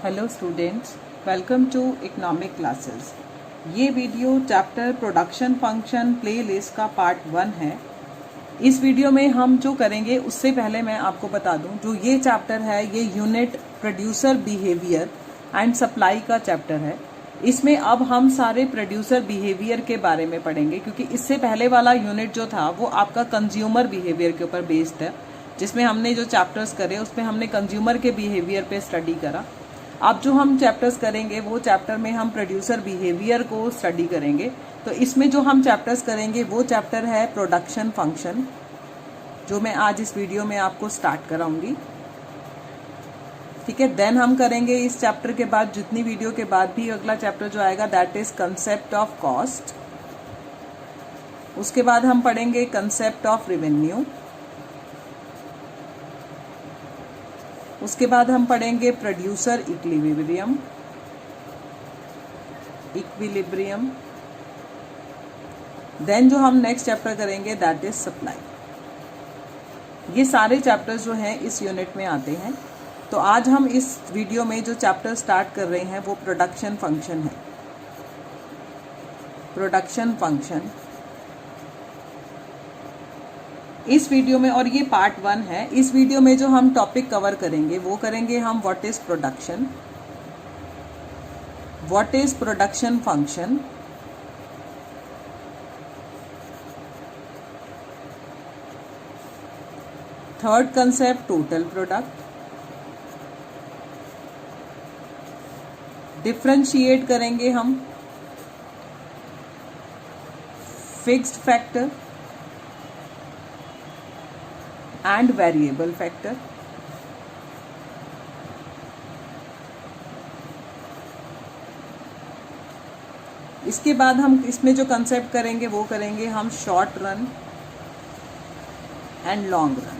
Hello students, welcome to economic classes. ये video chapter production function playlist का part 1 है। इस वीडियो में हम जो करेंगे उससे पहले मैं आपको बता दूं, जो ये चैप्टर है ये unit producer behaviour and supply का चैप्टर है। इसमें अब हम सारे प्रोड्यूसर बिहेवियर के बारे में पढ़ेंगे, क्योंकि इससे पहले वाला यूनिट जो था वो आपका कंज्यूमर बिहेवियर के ऊपर बेस्ड है, जिसमें हमने जो चैप्टर्स करे उसमें हमने कंज्यूमर के बिहेवियर पे स्टडी करा। अब जो हम चैप्टर्स करेंगे वो चैप्टर में हम प्रोड्यूसर बिहेवियर को स्टडी करेंगे। तो इसमें जो हम चैप्टर्स करेंगे वो चैप्टर है प्रोडक्शन फंक्शन, जो मैं आज इस वीडियो में आपको स्टार्ट कराऊंगी। ठीक है, देन हम करेंगे इस चैप्टर के बाद, जितनी वीडियो के बाद भी अगला चैप्टर जो आएगा that is concept of cost. उसके बाद हम पढ़ेंगे कंसेप्ट ऑफ रेवेन्यू। उसके बाद हम पढ़ेंगे प्रोड्यूसर इक्विलिब्रियम। देन जो हम नेक्स्ट चैप्टर करेंगे दैट इज सप्लाई। ये सारे चैप्टर्स जो हैं इस यूनिट में आते हैं। तो आज हम इस वीडियो में जो चैप्टर स्टार्ट कर रहे हैं वो प्रोडक्शन फंक्शन है। प्रोडक्शन फंक्शन इस वीडियो में, और ये पार्ट 1 है। इस वीडियो में जो हम टॉपिक कवर करेंगे वो करेंगे हम what is production, what is production function, third concept total product, differentiate करेंगे हम fixed factor and variable factor. इसके बाद हम इसमें जो कंसेप्ट करेंगे वो करेंगे हम short run and long run.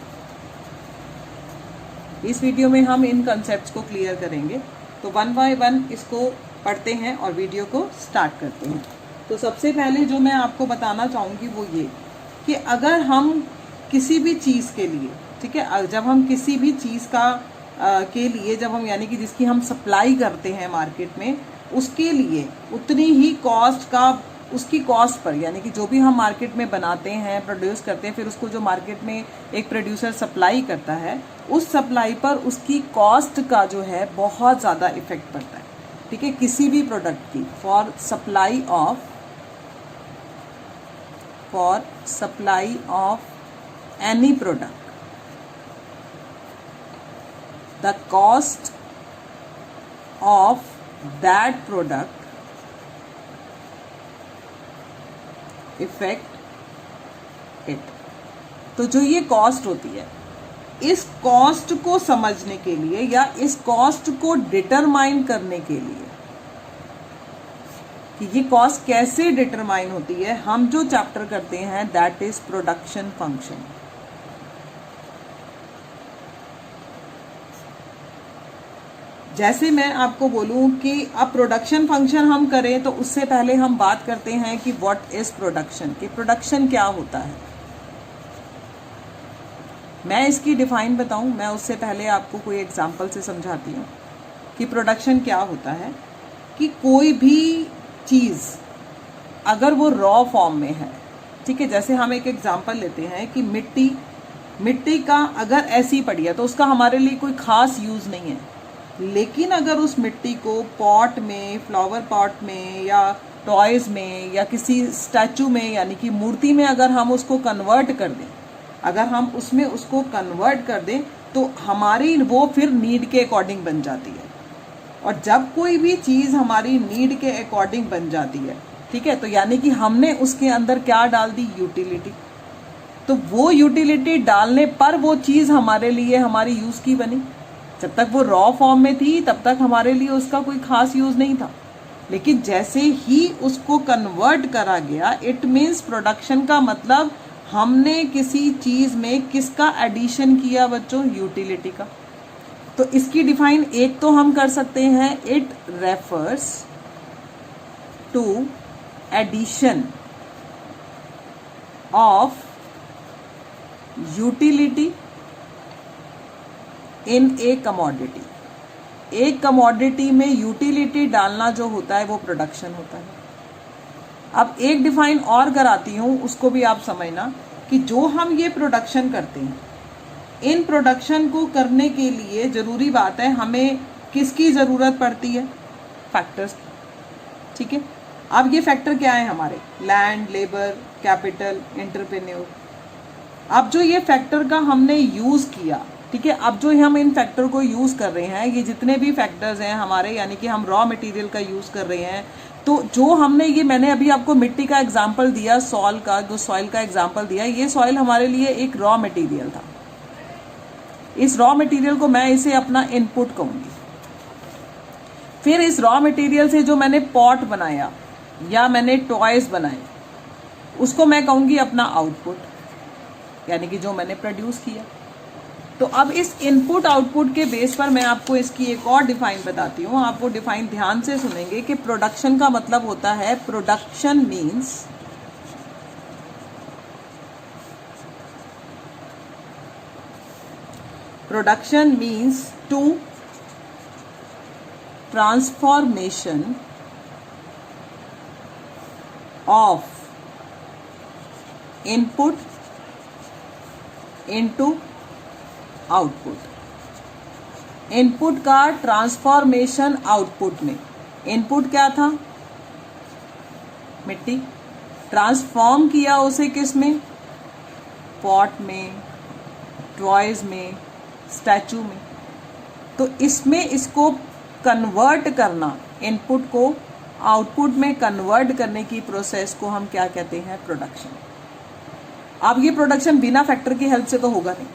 इस वीडियो में हम इन कंसेप्ट्स को क्लियर करेंगे। तो 1 बाय 1 इसको पढ़ते हैं और वीडियो को स्टार्ट करते हैं। तो सबसे पहले जो मैं आपको बताना चाहूँगी वो ये कि अगर हम किसी भी चीज़ के लिए, ठीक है, जब हम किसी भी चीज़ का के लिए जब हम यानी कि जिसकी हम सप्लाई करते हैं मार्केट में, उसके लिए उतनी ही कॉस्ट का, उसकी कॉस्ट पर, यानी कि जो भी हम मार्केट में बनाते हैं, प्रोड्यूस करते हैं, फिर उसको जो मार्केट में एक प्रोड्यूसर सप्लाई करता है, उस सप्लाई पर उसकी कॉस्ट का जो है बहुत ज़्यादा इफेक्ट पड़ता है। ठीक है, किसी भी प्रोडक्ट की for supply of any product, the cost of that product affect it। तो जो ये कॉस्ट होती है, इस कॉस्ट को समझने के लिए या इस कॉस्ट को डिटरमाइन करने के लिए कि ये कॉस्ट कैसे डिटरमाइन होती है, हम जो चैप्टर करते हैं दैट इज प्रोडक्शन फंक्शन। जैसे मैं आपको बोलूं कि अब प्रोडक्शन फंक्शन हम करें तो उससे पहले हम बात करते हैं कि व्हाट इज प्रोडक्शन, कि प्रोडक्शन क्या होता है। मैं इसकी डिफाइन बताऊं, मैं उससे पहले आपको कोई एग्जांपल से समझाती हूँ कि प्रोडक्शन क्या होता है। कि कोई भी चीज़ अगर वो रॉ फॉर्म में है, ठीक है, जैसे हम एक एग्जांपल लेते हैं कि मिट्टी का अगर ऐसी पड़ी है तो उसका हमारे लिए कोई खास यूज़ नहीं है। लेकिन अगर उस मिट्टी को पॉट में, फ्लावर पॉट में या टॉयज़ में या किसी स्टैचू में, यानी कि मूर्ति में अगर हम उसको कन्वर्ट कर दें, अगर हम उसमें उसको कन्वर्ट कर दें तो हमारी वो फिर नीड के अकॉर्डिंग बन जाती है। और जब कोई भी चीज़ हमारी नीड के अकॉर्डिंग बन जाती है, ठीक है, तो यानी कि हमने उसके अंदर क्या डाल दी, यूटिलिटी। तो वो यूटिलिटी डालने पर वो चीज़ हमारे लिए हमारी यूज़ की बनी। जब तक वो रॉ फॉर्म में थी तब तक हमारे लिए उसका कोई खास यूज़ नहीं था। लेकिन जैसे ही उसको कन्वर्ट करा गया, इट मीन्स प्रोडक्शन का मतलब हमने किसी चीज़ में किसका एडिशन किया बच्चों, यूटिलिटी का। तो इसकी डिफाइन एक तो हम कर सकते हैं, it refers to addition of utility in a commodity। एक कमोडिटी में यूटिलिटी डालना जो होता है वो प्रोडक्शन होता है। अब एक डिफाइन और कराती हूँ, उसको भी आप समझना कि जो हम ये प्रोडक्शन करते हैं, इन प्रोडक्शन को करने के लिए ज़रूरी बात है हमें किसकी ज़रूरत पड़ती है? फैक्टर्स। ठीक है, अब ये फैक्टर क्या है हमारे? Land, labour, capital, entrepreneur. अब जो ये फैक्टर का हमने यूज़ किया, ठीक है, अब जो हम इन फैक्टर को यूज़ कर रहे हैं, ये जितने भी फैक्टर्स हैं हमारे, यानी कि हम रॉ मटेरियल का यूज़ कर रहे हैं, तो जो हमने ये, मैंने अभी आपको मिट्टी का एग्जाम्पल दिया, सॉइल का एग्जाम्पल दिया, ये सॉइल हमारे लिए एक रॉ मटेरियल था। इस रॉ मटेरियल को मैं इसे अपना इनपुट कहूँगी। फिर इस रॉ मटेरियल से जो मैंने पॉट बनाया या मैंने टॉयज बनाए, उसको मैं कहूँगी अपना आउटपुट, यानी कि जो मैंने प्रोड्यूस किया। तो अब इस इनपुट आउटपुट के बेस पर मैं आपको इसकी एक और डिफाइन बताती हूँ। आप वो डिफाइन ध्यान से सुनेंगे कि प्रोडक्शन का मतलब होता है, production means to transformation of input into output. Input का ट्रांसफॉर्मेशन आउटपुट में। इनपुट क्या था? मिट्टी। ट्रांसफॉर्म किया उसे किस में? पॉट में, टॉयज में, स्टैचू में। तो इसमें इसको कन्वर्ट करना, इनपुट को आउटपुट में कन्वर्ट करने की प्रोसेस को हम क्या कहते हैं? प्रोडक्शन। अब ये प्रोडक्शन बिना फैक्टर की हेल्प से तो होगा नहीं।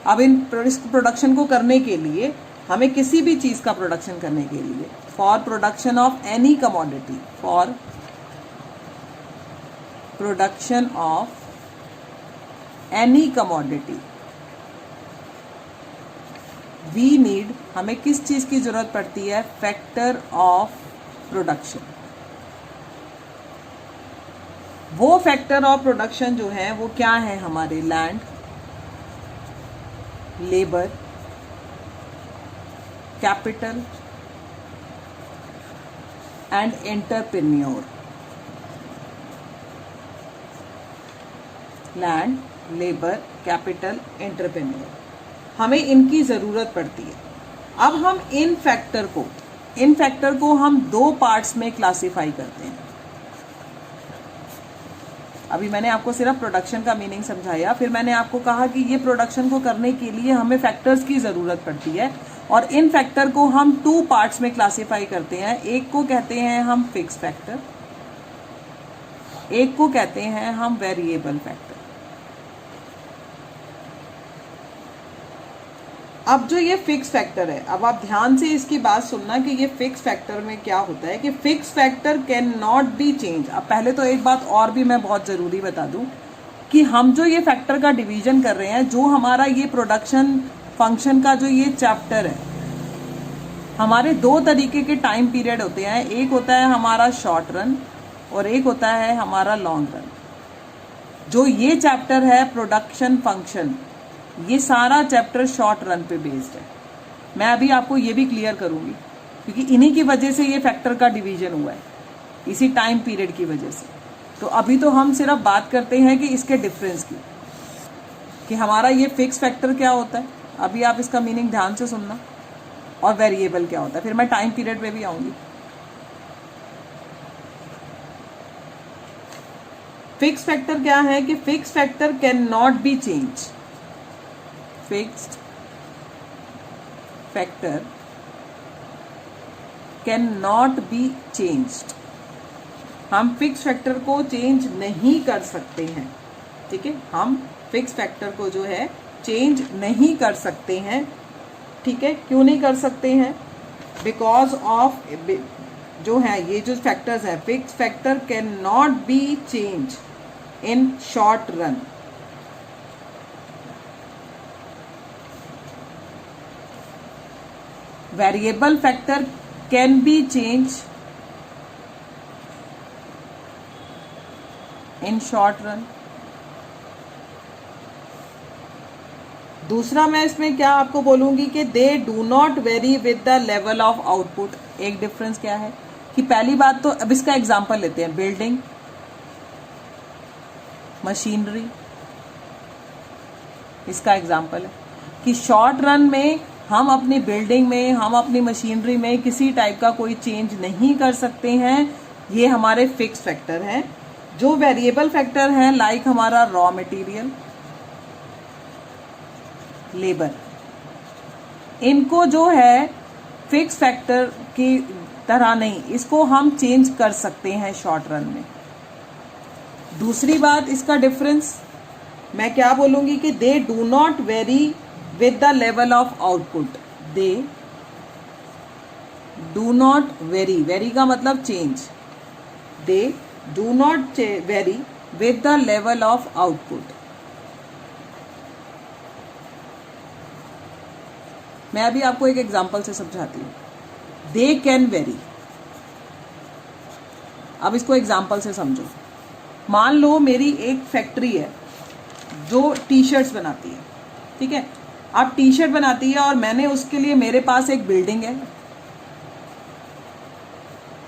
अब इन प्रोडक्शन को करने के लिए हमें किसी भी चीज़ का प्रोडक्शन करने के लिए, for production of any commodity, for production of any commodity we need, हमें किस चीज़ की ज़रूरत पड़ती है? Factor of production. वो फैक्टर ऑफ प्रोडक्शन जो है वो क्या है हमारे? Land, labour, capital and entrepreneur. Land, labour, capital, entrepreneur, हमें इनकी ज़रूरत पड़ती है। अब हम इन फैक्टर को हम दो पार्ट्स में क्लासिफाई करते हैं। अभी मैंने आपको सिर्फ प्रोडक्शन का मीनिंग समझाया, फिर मैंने आपको कहा कि ये प्रोडक्शन को करने के लिए हमें फैक्टर्स की ज़रूरत पड़ती है, और इन फैक्टर को हम टू पार्ट्स में क्लासिफाई करते हैं। एक को कहते हैं हम फिक्स फैक्टर, एक को कहते हैं हम वेरिएबल फैक्टर। अब जो ये फिक्स फैक्टर है, अब आप ध्यान से इसकी बात सुनना कि ये फिक्स फैक्टर में क्या होता है कि fix factor can not be change. अब पहले तो एक बात और भी मैं बहुत ज़रूरी बता दूं कि हम जो ये फैक्टर का डिवीजन कर रहे हैं, जो हमारा ये प्रोडक्शन फंक्शन का जो ये चैप्टर है, हमारे दो तरीके के टाइम पीरियड होते हैं। एक होता है हमारा शॉर्ट रन और एक होता है हमारा लॉन्ग रन। जो ये चैप्टर है प्रोडक्शन फंक्शन, ये सारा चैप्टर शॉर्ट रन पे बेस्ड है। मैं अभी आपको ये भी क्लियर करूंगी, क्योंकि इन्हीं की वजह से ये फैक्टर का डिवीजन हुआ है, इसी टाइम पीरियड की वजह से। तो अभी तो हम सिर्फ बात करते हैं कि इसके डिफरेंस की, कि हमारा ये फिक्स फैक्टर क्या होता है। अभी आप इसका मीनिंग ध्यान से सुनना, और वेरिएबल क्या होता है, फिर मैं टाइम पीरियड पे भी आऊंगी। फिक्स फैक्टर क्या है कि fix factor can not be change. Fixed factor can not be changed. हम फिक्स फैक्टर को चेंज नहीं कर सकते हैं, ठीक है। हम फिक्स फैक्टर को जो है चेंज नहीं कर सकते हैं, ठीक है। क्यों नहीं कर सकते हैं? बिकॉज ऑफ जो है ये जो फैक्टर्स हैं, fix factor can not be change in short run. Variable factor can B change in short run. दूसरा मैं इसमें क्या आपको बोलूँगी कि they do not very with the level of output. एक डिफरेंस क्या है कि पहली बात तो अब इसका एग्जांपल लेते हैं, बिल्डिंग, मशीनरी, इसका एग्जांपल है कि शॉर्ट रन में हम अपनी बिल्डिंग में, हम अपनी मशीनरी में किसी टाइप का कोई चेंज नहीं कर सकते हैं। ये हमारे फिक्स फैक्टर हैं। जो वेरिएबल फैक्टर हैं लाइक हमारा रॉ मटेरियल, लेबर, इनको जो है फिक्स फैक्टर की तरह नहीं, इसको हम चेंज कर सकते हैं शॉर्ट रन में। दूसरी बात इसका डिफरेंस मैं क्या बोलूंगी कि they do not very with the level of output. They do not very, very का मतलब change, they do not very with the level of output. मैं अभी आपको एक एग्जांपल से समझाती हूँ। दे कैन वेरी, अब इसको एग्जांपल से समझो। मान लो मेरी एक फैक्ट्री है जो टी शर्ट्स बनाती है, ठीक है। अब टी शर्ट बनाती है और मैंने उसके लिए, मेरे पास एक बिल्डिंग है,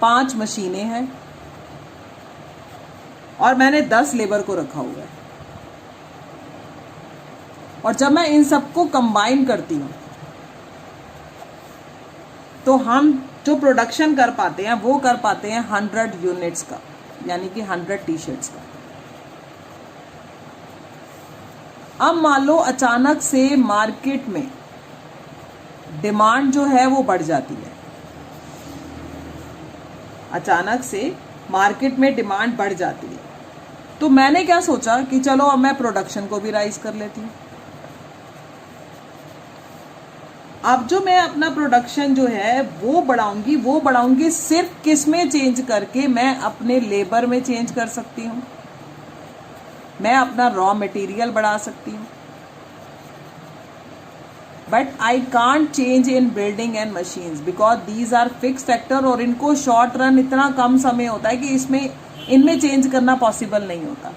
5 मशीनें हैं और मैंने 10 लेबर को रखा हुआ है। और जब मैं इन सबको कंबाइन करती हूँ तो हम जो प्रोडक्शन कर पाते हैं वो कर पाते हैं 100 यूनिट्स का, यानी कि 100 टी शर्ट्स का। अब मान लो अचानक से मार्केट में डिमांड जो है वो बढ़ जाती है, अचानक से मार्केट में डिमांड बढ़ जाती है, तो मैंने क्या सोचा कि चलो अब मैं प्रोडक्शन को भी राइज कर लेती हूँ। अब जो मैं अपना प्रोडक्शन जो है वो बढ़ाऊंगी सिर्फ किस में चेंज करके, मैं अपने लेबर में चेंज कर सकती हूँ, मैं अपना रॉ मटेरियल बढ़ा सकती हूँ, but I can't change in building and machines because these are fix factor और इनको शॉर्ट रन इतना कम समय होता है कि इनमें चेंज करना पॉसिबल नहीं होता।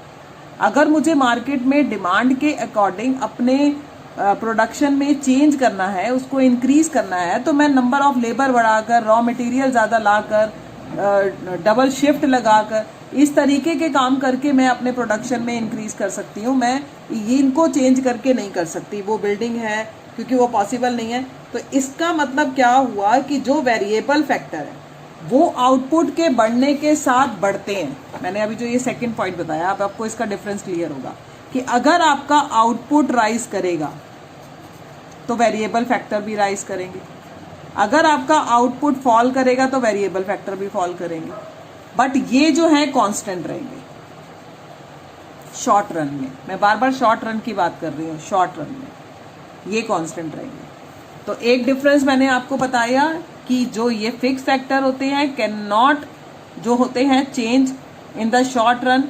अगर मुझे मार्केट में डिमांड के अकॉर्डिंग अपने प्रोडक्शन में चेंज करना है, उसको इंक्रीज करना है, तो मैं नंबर ऑफ लेबर बढ़ाकर, रॉ मटेरियल ज़्यादा लाकर, डबल शिफ्ट लगाकर, इस तरीके के काम करके मैं अपने प्रोडक्शन में इंक्रीज कर सकती हूँ। मैं ये इनको चेंज करके नहीं कर सकती, वो बिल्डिंग है, क्योंकि वो पॉसिबल नहीं है। तो इसका मतलब क्या हुआ कि जो वेरिएबल फैक्टर है वो आउटपुट के बढ़ने के साथ बढ़ते हैं। मैंने अभी जो ये सेकंड पॉइंट बताया, अब आपको इसका डिफरेंस क्लियर होगा कि अगर आपका आउटपुट राइज करेगा तो वेरिएबल फैक्टर भी राइज करेंगे, अगर आपका आउटपुट फॉल करेगा तो वेरिएबल फैक्टर भी फॉल करेंगे, बट ये जो है कांस्टेंट रहेंगे शॉर्ट रन में। मैं बार बार शॉर्ट रन की बात कर रही हूँ, शॉर्ट रन में ये कांस्टेंट रहेंगे। तो एक डिफरेंस मैंने आपको बताया कि जो ये फिक्स फैक्टर होते हैं कैन नॉट, जो होते हैं change in the short run,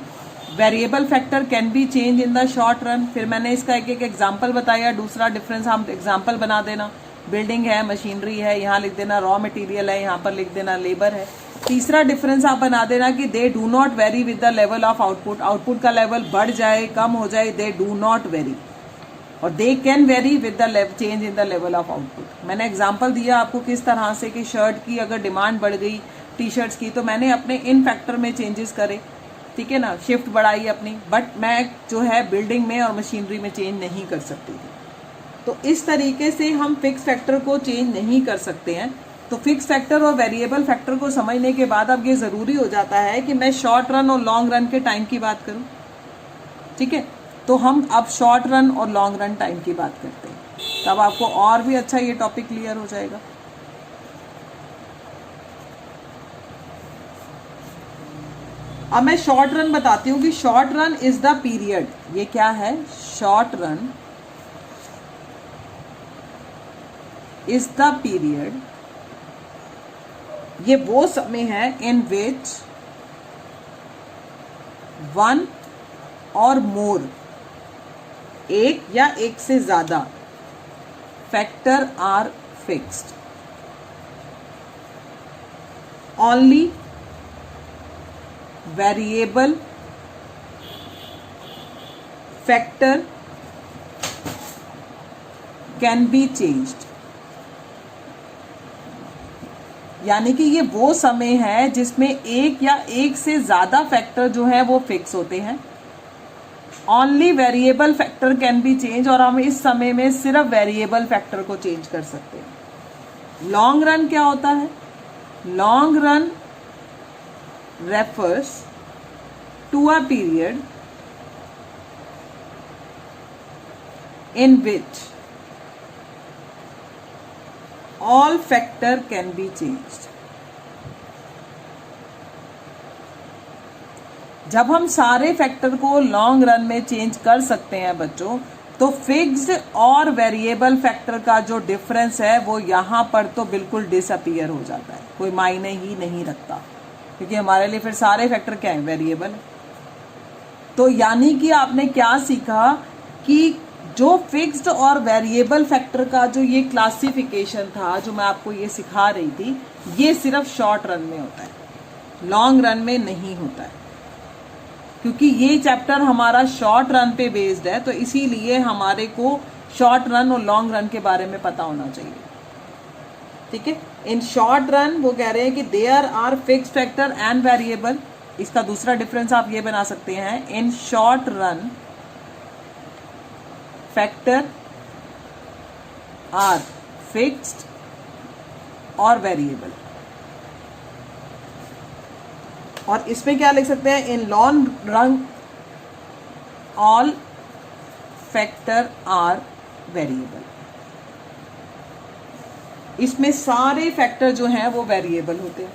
variable factor can B change in the short run. फिर मैंने इसका एक एक एग्जांपल बताया। दूसरा डिफरेंस हम एग्जांपल बना देना, बिल्डिंग है, मशीनरी है, यहाँ लिख देना रॉ मटेरियल है, यहाँ पर लिख देना लेबर है। तीसरा डिफरेंस आप बना देना कि they do not very with the level of output, output का लेवल बढ़ जाए कम हो जाए, दे डू नॉट वेरी, और they can very with the change in the level of output. मैंने एग्जांपल दिया आपको किस तरह से कि शर्ट की अगर डिमांड बढ़ गई, टी शर्ट्स की, तो मैंने अपने इन फैक्टर में चेंजेस करे, ठीक है ना, शिफ्ट बढ़ाई अपनी, बट मैं जो है बिल्डिंग में और मशीनरी में चेंज नहीं कर सकती थी। तो इस तरीके से हम फिक्स फैक्टर को चेंज नहीं कर सकते हैं। तो फिक्स फैक्टर और वेरिएबल फैक्टर को समझने के बाद अब ये ज़रूरी हो जाता है कि मैं शॉर्ट रन और लॉन्ग रन के टाइम की बात करूं, ठीक है। तो हम अब शॉर्ट रन और लॉन्ग रन टाइम की बात करते हैं, तब आपको और भी अच्छा ये टॉपिक क्लियर हो जाएगा। अब मैं शॉर्ट रन बताती हूँ कि short run is the period. ये क्या है? Short run is the period, ये वो समय है इन विच वन और मोर, एक या एक से ज्यादा factor are fixed, only variable factor can be changed, यानी कि ये वो समय है जिसमें एक या एक से ज्यादा फैक्टर जो है वो फिक्स होते हैं। Only variable factor can B change, और हम इस समय में सिर्फ वेरिएबल फैक्टर को चेंज कर सकते हैं। लॉन्ग रन क्या होता है? Long run refers to a period in which all factor can be changed। जब हम सारे फैक्टर को लॉन्ग रन में चेंज कर सकते हैं बच्चों, तो फिक्स्ड और वेरिएबल फैक्टर का जो डिफरेंस है वो यहां पर तो बिल्कुल डिसअपीयर हो जाता है, कोई मायने ही नहीं रखता, क्योंकि हमारे लिए फिर सारे फैक्टर क्या है? वेरिएबल। तो यानी कि आपने क्या सीखा कि जो फिक्स्ड और वेरिएबल फैक्टर का जो ये क्लासिफिकेशन था, जो मैं आपको ये सिखा रही थी, ये सिर्फ शॉर्ट रन में होता है, लॉन्ग रन में नहीं होता है। क्योंकि ये चैप्टर हमारा शॉर्ट रन पे बेस्ड है, तो इसीलिए हमारे को शॉर्ट रन और लॉन्ग रन के बारे में पता होना चाहिए। ठीक है, इन शॉर्ट रन वो कह रहे हैं कि there are fixed factor and variable. इसका दूसरा डिफरेंस आप ये बना सकते हैं, in short run factor are fixed और वेरिएबल। और इसमें क्या लिख सकते हैं? In long run all factor are variable. इसमें सारे फैक्टर जो हैं वो वेरिएबल होते हैं।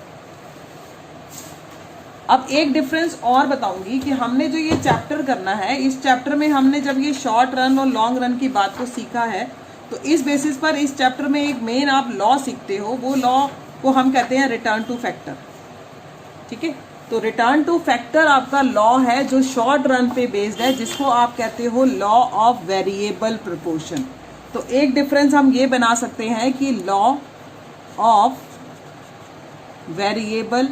अब एक डिफरेंस और बताऊंगी कि हमने जो ये चैप्टर करना है, इस चैप्टर में हमने जब ये शॉर्ट रन और लॉन्ग रन की बात को सीखा है, तो इस बेसिस पर इस चैप्टर में एक मेन आप लॉ सीखते हो, वो लॉ को हम कहते हैं रिटर्न टू फैक्टर। ठीक है, तो रिटर्न टू फैक्टर आपका लॉ है जो शॉर्ट रन पे बेस्ड है, जिसको आप कहते हो लॉ ऑफ वेरिएबल प्रोपोर्शन। तो एक डिफरेंस हम ये बना सकते हैं कि law of variable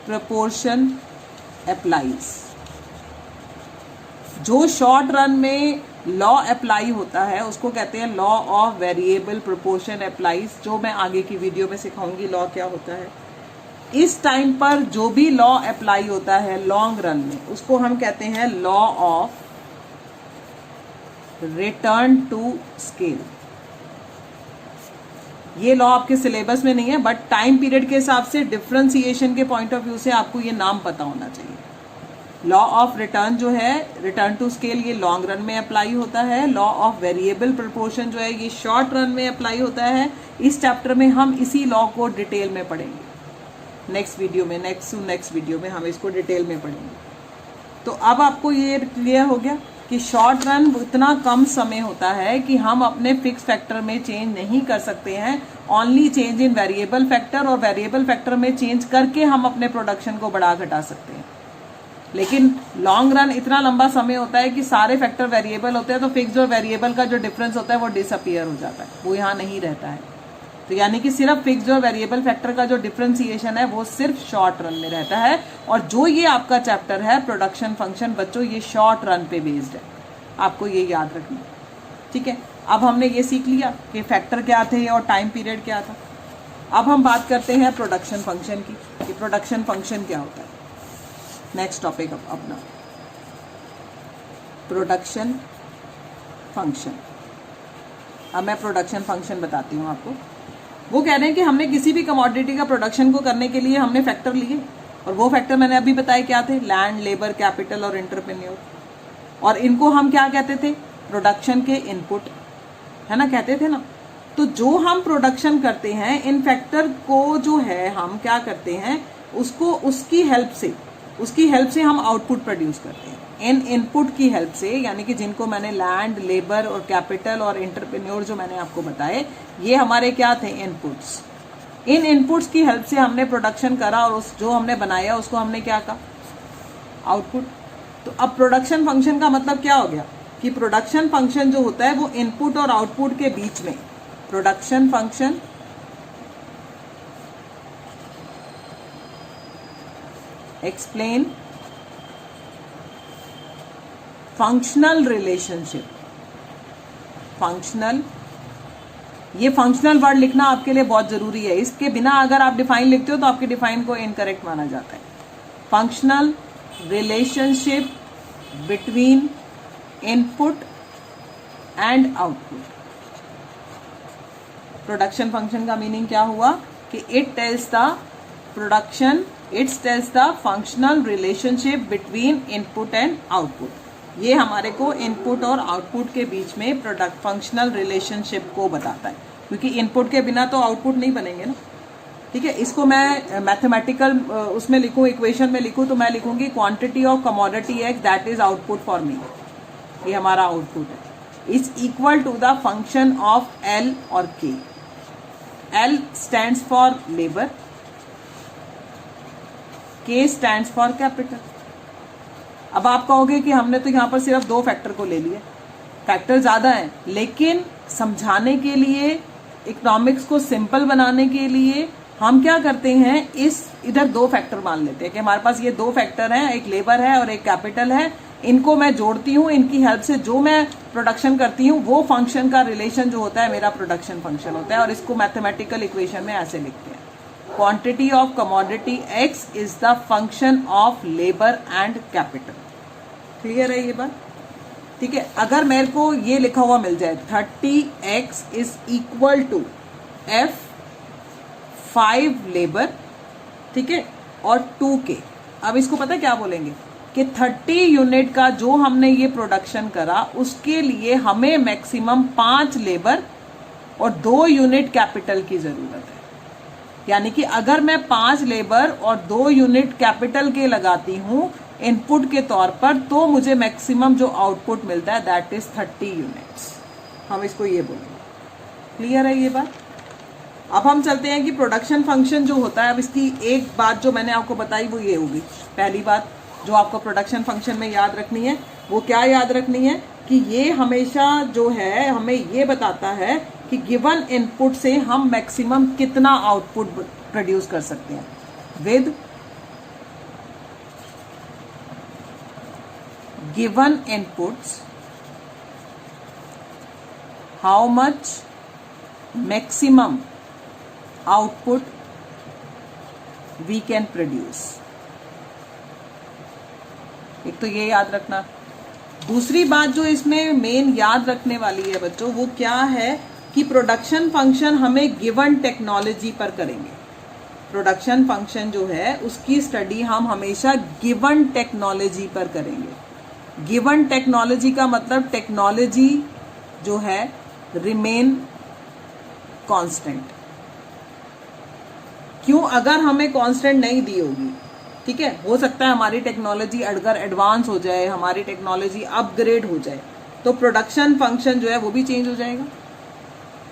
proportion applies. जो शॉर्ट रन में लॉ अप्लाई होता है उसको कहते हैं law of variable proportion applies, जो मैं आगे की वीडियो में सिखाऊंगी लॉ क्या होता है। इस टाइम पर जो भी लॉ अप्लाई होता है लॉन्ग रन में, उसको हम कहते हैं law of return to scale. ये लॉ आपके सिलेबस में नहीं है, बट टाइम पीरियड के हिसाब से डिफरेंशिएशन के पॉइंट ऑफ व्यू से आपको ये नाम पता होना चाहिए। लॉ ऑफ रिटर्न जो है, रिटर्न टू स्केल, ये लॉन्ग रन में अप्लाई होता है। लॉ ऑफ वेरिएबल प्रोपोर्शन जो है ये शॉर्ट रन में अप्लाई होता है। इस चैप्टर में हम इसी लॉ को डिटेल में पढ़ेंगे नेक्स्ट वीडियो में, नेक्स्ट वीडियो में हम इसको डिटेल में पढ़ेंगे। तो अब आपको ये क्लियर हो गया कि शॉर्ट रन इतना कम समय होता है कि हम अपने फिक्स फैक्टर में चेंज नहीं कर सकते हैं, only change in variable factor, और वेरिएबल फैक्टर में चेंज करके हम अपने प्रोडक्शन को बढ़ा घटा सकते हैं। लेकिन लॉन्ग रन इतना लंबा समय होता है कि सारे फैक्टर वेरिएबल होते हैं, तो फिक्स और वेरिएबल का जो डिफरेंस होता है वो डिसअपीयर हो जाता है, वो यहाँ नहीं रहता है। तो यानी कि सिर्फ फिक्स और वेरिएबल फैक्टर का जो डिफरेंशिएशन है वो सिर्फ शॉर्ट रन में रहता है। और जो ये आपका चैप्टर है प्रोडक्शन फंक्शन, बच्चों ये शॉर्ट रन पे बेस्ड है, आपको ये याद रखना। ठीक है, अब हमने ये सीख लिया कि फैक्टर क्या थे और टाइम पीरियड क्या था। अब हम बात करते हैं प्रोडक्शन फंक्शन की, कि प्रोडक्शन फंक्शन क्या होता है। नेक्स्ट टॉपिक अपना प्रोडक्शन फंक्शन। अब मैं प्रोडक्शन फंक्शन बताती हूँ आपको। वो कह रहे हैं कि हमने किसी भी कमोडिटी का प्रोडक्शन को करने के लिए हमने फैक्टर लिए, और वो फैक्टर मैंने अभी बताए क्या थे, लैंड, लेबर, कैपिटल और एंटरप्रेन्योर। और इनको हम क्या कहते थे, प्रोडक्शन के इनपुट, है ना, कहते थे ना। तो जो हम प्रोडक्शन करते हैं इन फैक्टर को जो है हम क्या करते हैं, उसको उसकी हेल्प से हम आउटपुट प्रोड्यूस करते हैं। इन इनपुट की हेल्प से, यानी कि जिनको मैंने लैंड, लेबर और कैपिटल और एंटरप्रेन्योर जो मैंने आपको बताए, ये हमारे क्या थे, इनपुट्स। इन इनपुट्स की हेल्प से हमने प्रोडक्शन करा, और उस जो हमने बनाया उसको हमने क्या कहा, आउटपुट। तो अब प्रोडक्शन फंक्शन का मतलब क्या हो गया कि प्रोडक्शन फंक्शन जो होता है वो इनपुट और आउटपुट के बीच में, production function explain functional relationship functional, ये फंक्शनल वर्ड लिखना आपके लिए बहुत जरूरी है, इसके बिना अगर आप डिफाइन लिखते हो तो आपके डिफाइन को इनकरेक्ट माना जाता है। Functional relationship between input and output. Production function का मीनिंग क्या हुआ कि it tells the functional relationship between input and output. ये हमारे को इनपुट और आउटपुट के बीच में प्रोडक्ट फंक्शनल रिलेशनशिप को बताता है, क्योंकि इनपुट के बिना तो आउटपुट नहीं बनेंगे ना। ठीक है, इसको मैं मैथमेटिकल उसमें लिखूं, इक्वेशन में लिखूं, तो मैं लिखूंगी quantity of commodity X that is output for me, ये हमारा आउटपुट है, is equal to the function of L और K. L stands for labour, K stands for capital. अब आप कहोगे कि हमने तो यहां पर सिर्फ 2 फैक्टर को ले लिया, फैक्टर ज्यादा है, लेकिन समझाने के लिए, इकोनॉमिक्स को सिंपल बनाने के लिए हम क्या करते हैं, इस इधर 2 फैक्टर मान लेते हैं कि हमारे पास ये 2 फैक्टर हैं, एक लेबर है और एक कैपिटल है, इनको मैं जोड़ती हूँ, इनकी हेल्प से जो मैं प्रोडक्शन करती हूँ वो फंक्शन का रिलेशन जो होता है मेरा प्रोडक्शन फंक्शन होता है, और इसको मैथमेटिकल इक्वेशन में ऐसे लिखते हैं, quantity of commodity x is the function of labour and capital. Clear है ये बात? ठीक है, अगर मेरे को ये लिखा हुआ मिल जाए 30x is equal to f 5 labour, ठीक है, और 2k। अब इसको पता है क्या बोलेंगे कि 30 यूनिट का जो हमने ये प्रोडक्शन करा उसके लिए हमें मैक्सिमम 5 लेबर और 2 यूनिट कैपिटल की जरूरत है। यानी कि अगर मैं 5 लेबर और 2 यूनिट कैपिटल के लगाती हूं इनपुट के तौर पर, तो मुझे मैक्सिमम जो आउटपुट मिलता है दैट इज 30 यूनिट्स। हम इसको ये बोलेंगे। क्लियर है ये बात? अब हम चलते हैं कि प्रोडक्शन फंक्शन जो होता है, अब इसकी एक बात जो मैंने आपको बताई वो ये होगी। पहली बात जो आपको प्रोडक्शन फंक्शन में याद रखनी है वो क्या याद रखनी है कि ये हमेशा जो है हमें ये बताता है कि गिवन इनपुट से हम मैक्सिमम कितना आउटपुट प्रोड्यूस कर सकते हैं with given inputs, how much maximum output we can produce. एक तो ये याद रखना। दूसरी बात जो इसमें मेन याद रखने वाली है बच्चों, वो क्या है कि प्रोडक्शन फंक्शन हमें गिवन टेक्नोलॉजी पर करेंगे। प्रोडक्शन फंक्शन जो है उसकी स्टडी हम हमेशा गिवन टेक्नोलॉजी पर करेंगे। गिवन टेक्नोलॉजी का मतलब टेक्नोलॉजी जो है रिमेन कांस्टेंट। क्यों? अगर हमें कांस्टेंट नहीं दी होगी, ठीक है, हो सकता है हमारी टेक्नोलॉजी अगर एडवांस हो जाए, हमारी टेक्नोलॉजी अपग्रेड हो जाए, तो प्रोडक्शन फंक्शन जो है वो भी चेंज हो जाएगा,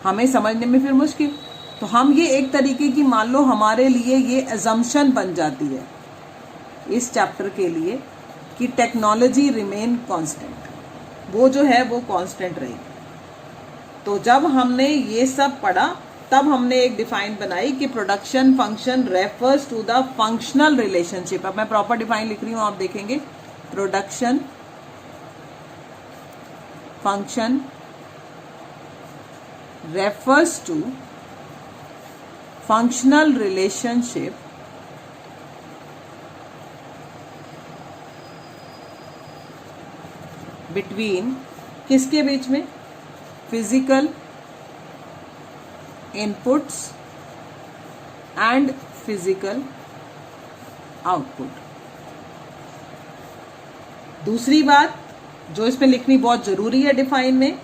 हमें समझने में फिर मुश्किल। तो हम ये एक तरीके की मान लो हमारे लिए ये अजम्पशन बन जाती है इस चैप्टर के लिए कि टेक्नोलॉजी रिमेन कांस्टेंट, वो जो है वो कांस्टेंट रहेगी। तो जब हमने ये सब पढ़ा तब हमने एक डिफाइन बनाई कि production function refers to the functional relationship. अब मैं प्रॉपर डिफाइन लिख रही हूं, आप देखेंगे। Production function refers to functional relationship between, किसके बीच में? Physical inputs and physical output. दूसरी बात जो इसमें लिखनी बहुत जरूरी है डिफाइन में,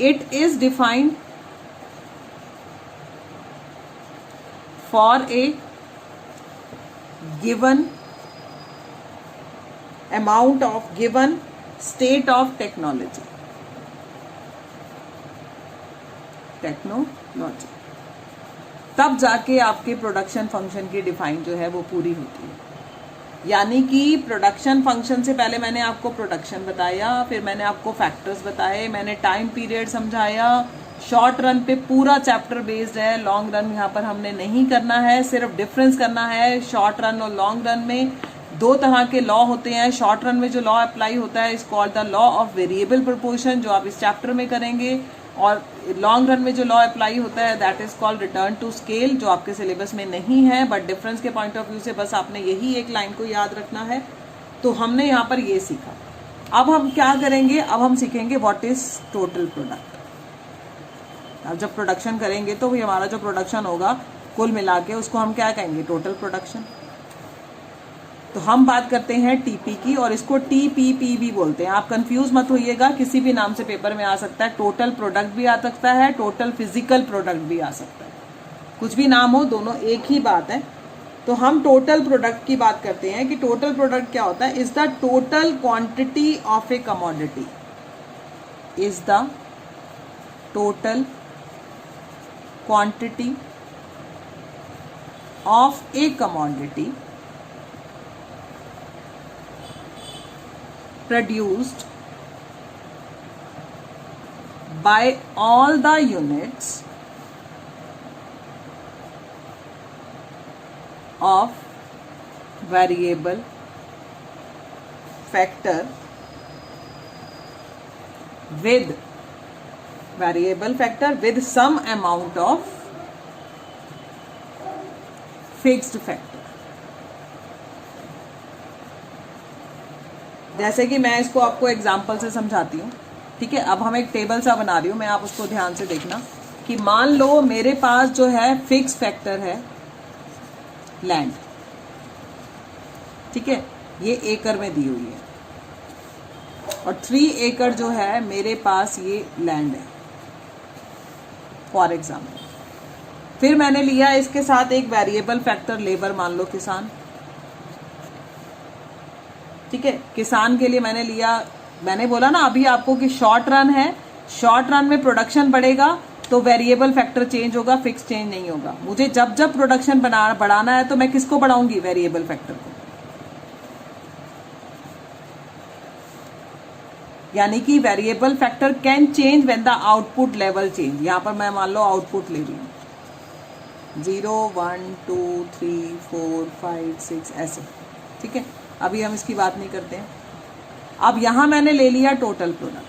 it is defined for a given amount of given state of technology. तब जाके आपके प्रोडक्शन फंक्शन की डिफाइन जो है वो पूरी होती है। यानी कि प्रोडक्शन फंक्शन से पहले मैंने आपको प्रोडक्शन बताया, फिर मैंने आपको फैक्टर्स बताए, मैंने टाइम पीरियड समझाया। शॉर्ट रन पे पूरा चैप्टर बेस्ड है, लॉन्ग रन यहाँ पर हमने नहीं करना है, सिर्फ डिफरेंस करना है। शॉर्ट रन और लॉन्ग रन में 2 तरह के लॉ होते हैं। शॉर्ट रन में जो लॉ अप्लाई होता है is called the law of variable proportion, जो आप इस चैप्टर में करेंगे। और लॉन्ग रन में जो लॉ अप्लाई होता है that is called return to scale, जो आपके सिलेबस में नहीं है, बट डिफरेंस के पॉइंट ऑफ व्यू से बस आपने यही एक लाइन को याद रखना है। तो हमने यहाँ पर ये सीखा। अब हम क्या करेंगे, अब हम सीखेंगे व्हाट इज टोटल प्रोडक्ट। अब जब प्रोडक्शन करेंगे तो भी हमारा जो प्रोडक्शन होगा कुल मिला के उसको हम क्या कहेंगे, टोटल प्रोडक्शन। तो हम बात करते हैं टीपी की, और इसको टीपीपी भी बोलते हैं। आप कंफ्यूज मत होइएगा, किसी भी नाम से पेपर में आ सकता है। टोटल प्रोडक्ट भी आ सकता है, टोटल फिजिकल प्रोडक्ट भी आ सकता है, कुछ भी नाम हो, दोनों एक ही बात है। तो हम टोटल प्रोडक्ट की बात करते हैं कि टोटल प्रोडक्ट क्या होता है, is the total quantity of A commodity, is the total quantity of A commodity produced by all the units of variable factor with some amount of fixed factor। जैसे कि मैं इसको आपको एग्जाम्पल से समझाती हूँ, ठीक है। अब हम एक टेबल सा बना रही हूँ मैं, आप उसको ध्यान से देखना कि मान लो मेरे पास जो है फिक्स फैक्टर है लैंड, ठीक है, ये एकड़ में दी हुई है, और 3 एकड़ जो है मेरे पास ये लैंड है फॉर एग्जाम्पल। फिर मैंने लिया इसके साथ एक वेरिएबल फैक्टर लेबर, मान लो किसान, ठीक है। किसान के लिए मैंने लिया, मैंने बोला ना अभी आपको कि शॉर्ट रन है, शॉर्ट रन में प्रोडक्शन बढ़ेगा तो वेरिएबल फैक्टर चेंज होगा, फिक्स चेंज नहीं होगा। मुझे जब जब प्रोडक्शन बढ़ाना है तो मैं किसको बढ़ाऊंगी, वेरिएबल फैक्टर को। यानी कि variable factor can change when the output level change. यहां पर मैं मान लो आउटपुट ले रही हूं 0 1 2 3 4 5 6 ऐसे, ठीक है। अभी हम इसकी बात नहीं करते हैं। अब यहां मैंने ले लिया टोटल प्रोडक्ट।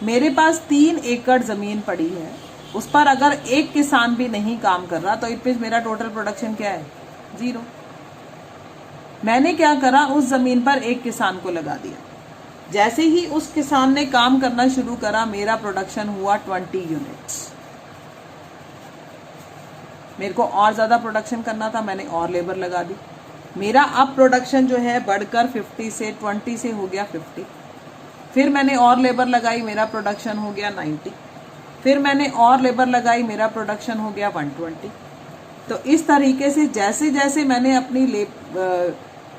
मेरे पास 3 एकड़ जमीन पड़ी है, उस पर अगर एक किसान भी नहीं काम कर रहा तो इट मींस मेरा टोटल प्रोडक्शन क्या है, 0। मैंने क्या करा, उस जमीन पर एक किसान को लगा दिया। जैसे ही उस किसान ने काम करना शुरू करा मेरा प्रोडक्शन हुआ 20 यूनिट्स। मेरे को और ज्यादा प्रोडक्शन करना था, मैंने और लेबर लगा दी। मेरा अब प्रोडक्शन जो है बढ़कर 20 से हो गया 50। फिर मैंने और लेबर लगाई, मेरा प्रोडक्शन हो गया 90। फिर मैंने और लेबर लगाई, मेरा प्रोडक्शन हो गया 120। तो इस तरीके से जैसे जैसे मैंने अपनी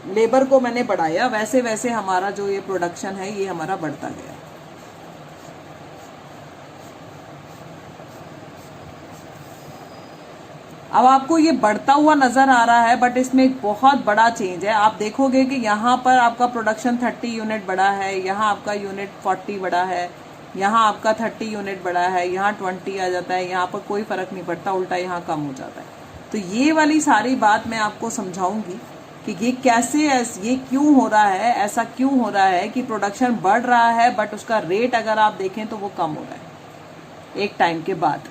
लेबर को मैंने बढ़ाया, वैसे वैसे हमारा जो ये प्रोडक्शन है ये हमारा बढ़ता गया। अब आपको ये बढ़ता हुआ नजर आ रहा है, बट इसमें एक बहुत बड़ा चेंज है। आप देखोगे कि यहाँ पर आपका प्रोडक्शन 30 यूनिट बढ़ा है, यहाँ आपका यूनिट 40 बढ़ा है, यहाँ आपका 30 यूनिट बढ़ा है, यहाँ 20 आ जाता है, यहाँ पर कोई फर्क नहीं पड़ता, उल्टा यहाँ कम हो जाता है। तो ये वाली सारी बात मैं आपको समझाऊंगी कि ये कैसे, ये क्यों हो रहा है, ऐसा क्यों हो रहा है कि प्रोडक्शन बढ़ रहा है बट उसका रेट अगर आप देखें तो वो कम हो रहा है एक टाइम के बाद।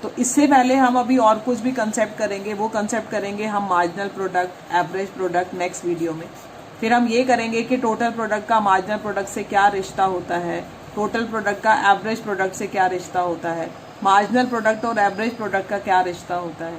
तो इससे पहले हम अभी और कुछ भी कंसेप्ट करेंगे, वो कंसेप्ट करेंगे हम marginal product, average product next video में। फिर हम ये करेंगे कि टोटल प्रोडक्ट का मार्जिनल प्रोडक्ट से क्या रिश्ता होता है, टोटल प्रोडक्ट का एवरेज प्रोडक्ट से क्या रिश्ता होता है, मार्जिनल प्रोडक्ट और एवरेज प्रोडक्ट का क्या रिश्ता होता है।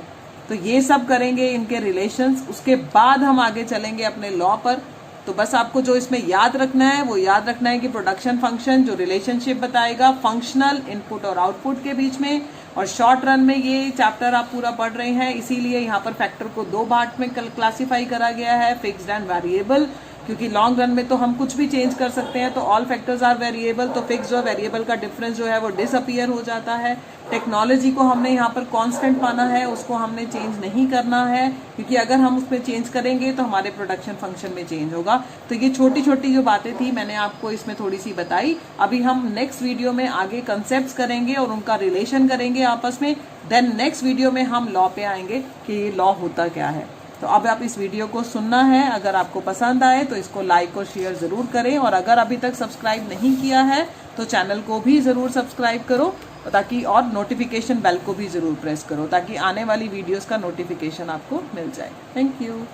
तो ये सब करेंगे, इनके रिलेशंस। उसके बाद हम आगे चलेंगे अपने लॉ पर। तो बस आपको जो इसमें याद रखना है वो याद रखना है कि प्रोडक्शन फंक्शन जो रिलेशनशिप बताएगा फंक्शनल इनपुट और आउटपुट के बीच में, और शॉर्ट रन में ये चैप्टर आप पूरा पढ़ रहे हैं, इसीलिए यहाँ पर फैक्टर को 2 पार्ट में क्लासिफाई करा गया है, फिक्स्ड एंड वेरिएबल। क्योंकि लॉन्ग रन में तो हम कुछ भी चेंज कर सकते हैं, तो ऑल फैक्टर्स आर वेरिएबल। तो फिक्स्ड और वेरिएबल का डिफरेंस जो है वो डिसअपियर हो जाता है। टेक्नोलॉजी को हमने यहाँ पर कांस्टेंट माना है, उसको हमने चेंज नहीं करना है, क्योंकि अगर हम उसमें चेंज करेंगे तो हमारे प्रोडक्शन फंक्शन में चेंज होगा। तो ये छोटी छोटी जो बातें थी मैंने आपको इसमें थोड़ी सी बताई। अभी हम नेक्स्ट वीडियो में आगे कंसेप्ट्स करेंगे और उनका रिलेशन करेंगे आपस में। देन नेक्स्ट वीडियो में हम लॉ पे आएंगे कि ये लॉ होता क्या है। तो अब आप इस वीडियो को सुनना है, अगर आपको पसंद आए तो इसको लाइक और शेयर जरूर करें, और अगर अभी तक सब्सक्राइब नहीं किया है तो चैनल को भी ज़रूर सब्सक्राइब करो, ताकि और नोटिफिकेशन बेल को भी ज़रूर प्रेस करो, ताकि आने वाली वीडियोस का नोटिफिकेशन आपको मिल जाए। Thank you.